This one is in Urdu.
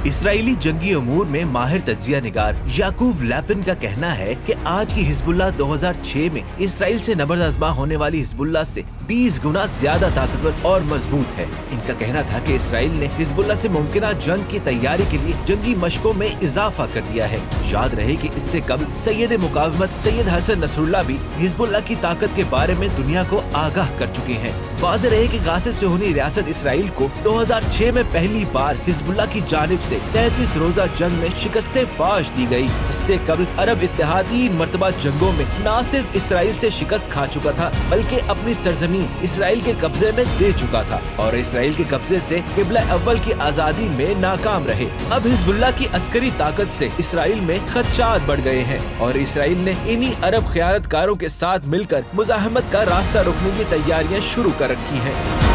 اسرائیلی جنگی امور میں ماہر تجزیہ نگار یعقوب لیپن کا کہنا ہے کہ آج کی حزب اللہ 2006 میں اسرائیل سے نبرد آزما ہونے والی حزب اللہ سے 20 گنا زیادہ طاقتور اور مضبوط ہے۔ ان کا کہنا تھا کہ اسرائیل نے حزب اللہ سے ممکنہ جنگ کی تیاری کے لیے جنگی مشقوں میں اضافہ کر دیا ہے۔ یاد رہے کہ اس سے قبل سید مقاومت سید حسن نصر اللہ بھی حزب اللہ کی طاقت کے بارے میں دنیا کو آگاہ کر چکے ہیں۔ واضح رہے کہ غاصب صہیونی ریاست اسرائیل کو 2006 میں پہلی بار حزب اللہ کی جانب سے 33 روزہ جنگ میں شکست فاش دی گئی۔ اس سے قبل عرب اتحاد 3 مرتبہ جنگوں میں نہ صرف اسرائیل سے شکست کھا چکا تھا بلکہ اپنی سرزمین اسرائیل کے قبضے میں دے چکا تھا اور اسرائیل کے قبضے سے قبلہ اول کی آزادی میں ناکام رہے۔ اب حزب اللہ کی عسکری طاقت سے اسرائیل میں خدشات بڑھ گئے ہیں اور اسرائیل نے انہی عرب خیانت کاروں کے ساتھ مل کر مزاحمت کا راستہ روکنے کی تیاریاں شروع کر رکھی ہیں۔